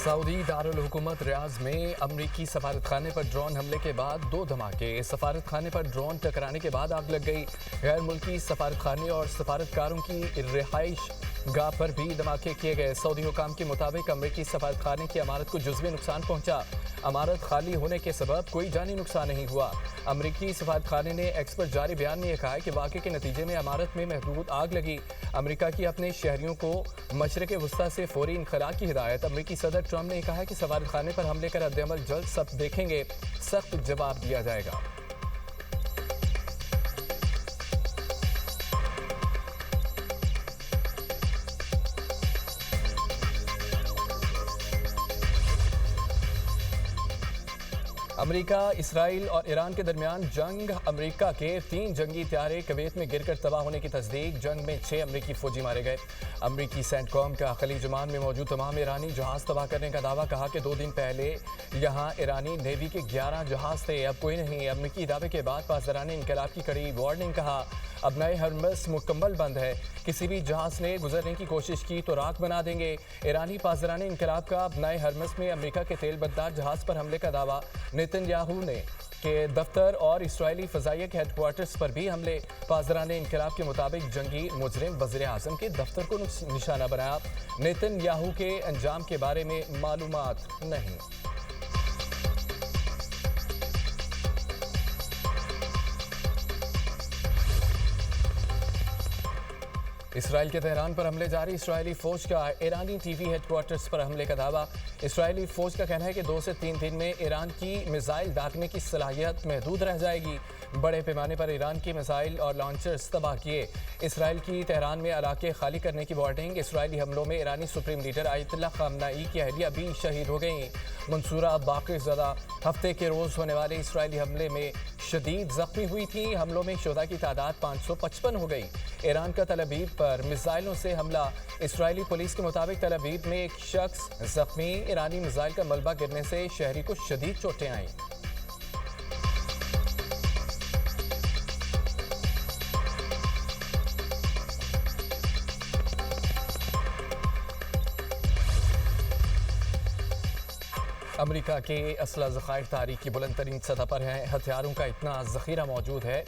Saudi Darul हुकूमत रियाज में अमरीकी सफारतखाने पर ड्रोन हमले के बाद 2 धमाके। सफारतखाने पर ड्रोन टकराने के बाद आग लग गई। गैर मुल्की सफारतखाने और सफारतकारों की रिहाइश गाह पर भी धमाके किए गए। सऊदी हुकाम के मुताबिक अमरीकी सफारतखाने की इमारत को जुज़वी नुकसान पहुंचा। इमारत खाली होने के सबब कोई जानी नुकसान नहीं हुआ। अमरीकी सफारतखाने ने एक्स पर जारी बयान में यह कहा है कि वाक़े के नतीजे में इमारत में महदूद आग लगी। अमरीका की अपने शहरियों को मशरिक़ वस्ता से फौरी इनखला की हिदायत। अमरीकी सदर ट्रंप ने कहा है कि सफारतखाने पर हमले का रद्द-ए-अमल जल्द सब देखेंगे, सख्त जवाब दिया जाएगा। अमरीका, इसराइल और ईरान के दरमियान जंग। अमरीका के 3 जंगी त्यारे कुवैत में गिरकर तबाह होने की तस्दीक। जंग में 6 अमरीकी फौजी मारे गए। अमरीकी सेंटकॉम का खलीज ओमान में मौजूद तमाम ईरानी जहाज तबाह करने का दावा। कहा कि 2 दिन पहले यहाँ ईरानी नेवी के 11 जहाज थे, अब कोई नहीं। अमरीकी दावे के बाद पासदाराने इनकलाब की कड़ी वार्निंग। कहा अब नए हरमस मुकम्मल बंद है, किसी भी जहाज ने गुजरने की कोशिश की तो राख बना देंगे। ईरानी पासदाराने इनकलाब का अब नए हरमस में अमरीका के तेल बरदार जहाज पर हमले का दावा। नेतन्याहू ने के दफ्तर और इसराइली फ़ज़ाइया के हेडक्वार्टर्स पर भी हमले। पासदाराने इनकलाब के मुताबिक जंगी मुजरिम वज़ीर आज़म के दफ्तर को निशाना बनाया। नेतन्याहू के अंजाम के बारे में मालूमात नहीं। इसराइल के तेहरान पर हमले जारी। इसराइली फौज का ईरानी टीवी हेडक्वार्टर्स पर हमले का दावा। इसराइली फौज का कहना है कि 2 से 3 दिन में ईरान की मिसाइल दागने की सलाहियत महदूद रह जाएगी। बड़े पैमाने पर ईरान की मिसाइल और लॉन्चर्स तबाह किए। इसराइल की तेहरान में इलाके खाली करने की वार्निंग। इसराइली हमलों में ईरानी सुप्रीम लीडर आयतुल्लाह ख़ामनेई की अहलिया भी शहीद हो गई। मंसूरा बाक़िरज़दा हफ्ते के रोज़ होने वाले इसराइली हमले में शदीद जख्मी हुई थी। हमलों में शुहदा की तादाद 555 हो गई। ईरान का तल अवीव पर मिसाइलों से हमला। इसराइली पुलिस के मुताबिक तल अवीव में एक शख्स जख्मी। ईरानी मिसाइल का मलबा गिरने से शहरी को शदीद चोटें आईं। अमरीका के असला ज़खायर तारीख की बुलंद तरीन सतह पर है। हथियारों का इतना ज़ख़ीरा मौजूद है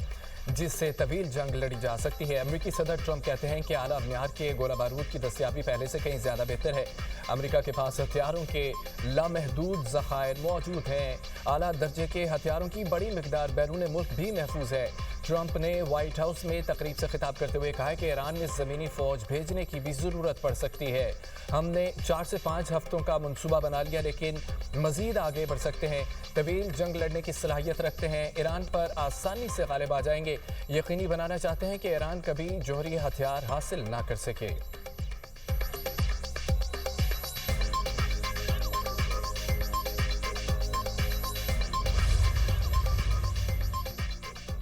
जिससे तवील जंग लड़ी जा सकती है। अमरीकी सदर ट्रंप कहते हैं कि आला म्यार के गोला बारूद की दस्तियाबी पहले से कहीं ज़्यादा बेहतर है। अमरीका के पास हथियारों के लामहदूद ज़खायर मौजूद हैं। आला दर्जे के हथियारों की बड़ी मिकदार बैरून मुल्क भी महफूज है। ट्रंप ने व्हाइट हाउस में तकरीब से खिताब करते हुए कहा कि ईरान में ज़मीनी फ़ौज भेजने की भी ज़रूरत पड़ सकती है। हमने 4 से 5 हफ्तों का मनसूबा बना लिया, लेकिन मज़ीद आगे बढ़ सकते हैं। तवील जंग लड़ने की सलाहियत रखते हैं। ईरान पर आसानी से गालिब आ जाएंगे। यकीनी बनाना चाहते हैं कि ईरान कभी जौहरी हथियार हासिल ना कर सके।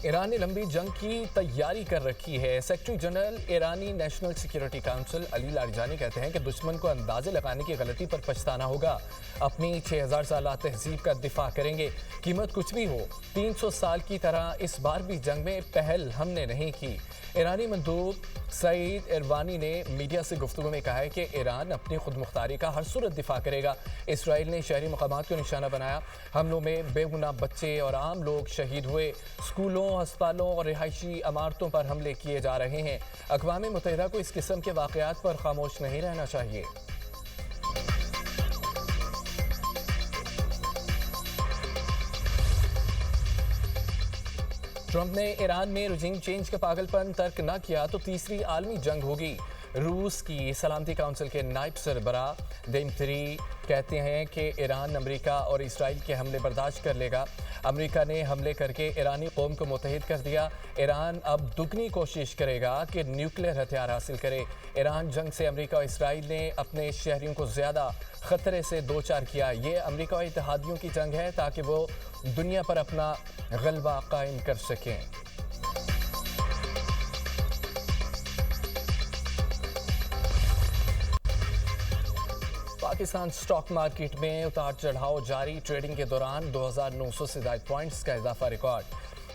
ईरान ने लंबी जंग की तैयारी कर रखी है। सेक्रेटरी जनरल ईरानी national security council Ali Larijani कहते हैं कि दुश्मन को अंदाजे लगाने की गलती पर पछताना होगा। अपनी 6000 साल तहजीब का दिफा करेंगे, कीमत कुछ भी हो। 300 साल की तरह इस बार भी जंग में पहल हमने नहीं की। ईरानी मंदूब सईद इरवानी ने मीडिया से गुफ्तगू में कहा है कि ईरान अपनी खुद मुख्तारी का हर सूरत दिफा करेगा। इसराइल ने शहरी मकामात को निशाना बनाया। हमलों में बेगुनाह बच्चे और आम लोग शहीद हुए। स्कूलों, अस्पतालों और रिहायशी इमारतों पर हमले किए जा रहे हैं। अक़वाम मुत्तहिदा को इस किस्म के वाक़यात पर खामोश नहीं रहना चाहिए। ट्रंप ने ईरान में रजीम चेंज का पागलपन तर्क न किया तो तीसरी आलमी जंग होगी। रूस की सलामती काउंसिल के नायब सरबरा देमत्री कहते हैं कि ईरान अमेरिका और इसराइल के हमले बर्दाश्त कर लेगा। अमेरिका ने हमले करके ईरानी कौम को मुत्तहिद कर दिया। ईरान अब दुगनी कोशिश करेगा कि न्यूक्लियर हथियार हासिल करे। ईरान जंग से अमेरिका और इसराइल ने अपने शहरियों को ज़्यादा ख़तरे से दो चार किया। ये अमेरिका और इत्तेहादियों की जंग है ताकि वो दुनिया पर अपना गलबा कायम कर सकें। पाकिस्तान स्टॉक मार्केट में उतार चढ़ाव जारी। ट्रेडिंग के दौरान 2900 से ज़ायद पॉइंट्स का इजाफा रिकॉर्ड।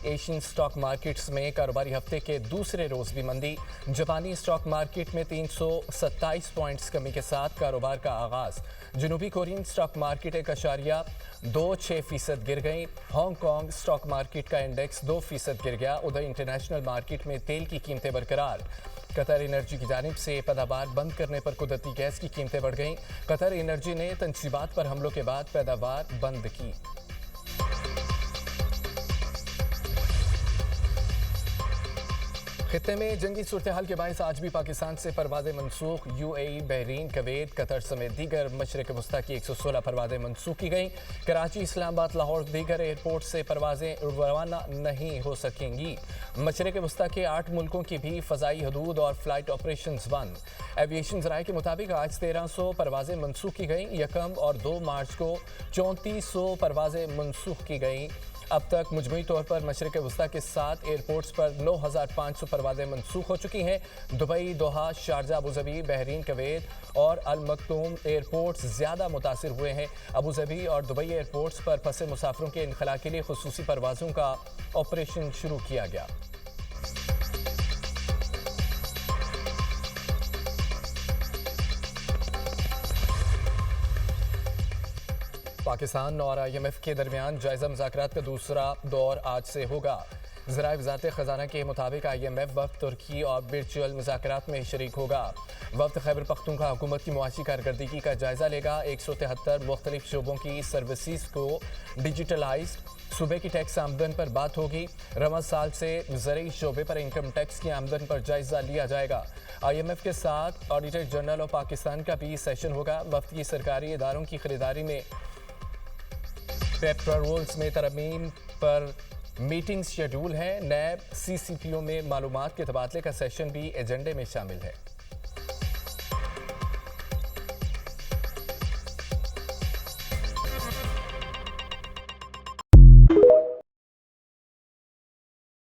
एशियन स्टॉक मार्केट्स में कारोबारी हफ्ते के दूसरे रोज भी मंदी। जापानी स्टॉक मार्केट में 327 पॉइंट्स कमी के साथ कारोबार का आगाज। जनूबी कोरियन स्टॉक मार्केट 1.26% गिर गई। हांगकांग स्टॉक मार्केट का इंडेक्स 2% गिर गया। उधर इंटरनेशनल मार्केट में तेल की कीमतें बरकरार। कतर एनर्जी की जानिब से पैदावार बंद करने पर कुदरती गैस की कीमतें बढ़ गईं। कतर एनर्जी ने तंसीबात पर हमलों के बाद पैदावार बंद की। खित्ते में जंगी सूरत हाल के बायस आज भी पाकिस्तान से परवाजें मनसूख। यूएई, बहरीन, कवैत, कतर समेत दीगर मशरक़ वस्ता की 116 परवाजें मनसूख की गईं। कराची, इस्लामाबाद, लाहौर दीगर एयरपोर्ट से परवाजें रवाना नहीं हो सकेंगी। मशरक़ वस्ता के 8 मुल्कों की भी फ़ज़ाई हदूद और फ्लाइट ऑपरेशन बंद। एविएशन ज़राए के मुताबिक आज 1300 परवाजें मनसूख की गईं। 1 और 2 मार्च को 3400 परवाजें मनसूख की गईं। अब तक मुजमई तौर पर मशरक़ वस्ता के 7 एयरपोर्ट्स पर 9500 परवाजें मनसूख हो चुकी हैं। दुबई, दोहा, शारजा, अबूज़बी, बहरीन, कवैत और अल मक्तूम एयरपोर्ट्स ज़्यादा मुतासिर हुए हैं। अबूज़बी और दुबई एयरपोर्ट्स पर फंसे मुसाफिरों के इनखला के लिए खुसूसी परवाज़ों का ऑपरेशन शुरू किया गया। पाकिस्तान और IMF के दरमियान जायजा मुज़ाकरात का दूसरा दौर आज से होगा। ज़राए वज़ारत ख़ज़ाना के मुताबिक IMF वफ़द तुर्की और वर्चुअल मुज़ाकरात में शरीक होगा। वफ़द खैबर पख्तूनख्वा हुकूमत की मुआशी कारकर्दगी का जायज़ा लेगा। 173 मुख्तलिफ शोबों की सर्विसेज को डिजिटलाइज। सूबे की टैक्स आमदन पर बात होगी। रवा साल से ज़रूरी शोबे पर इनकम टैक्स की आमदन पर जायज़ा लिया जाएगा। IMF के साथ ऑडिटर जनरल ऑफ पाकिस्तान का भी सेशन होगा। वफ़द की सरकारी इदारों की खरीदारी में पेपरोल्स में तरमीम पर मीटिंग शेड्यूल है। नैब CCPO में मालूमात के तबादले का सेशन भी एजेंडे में शामिल है।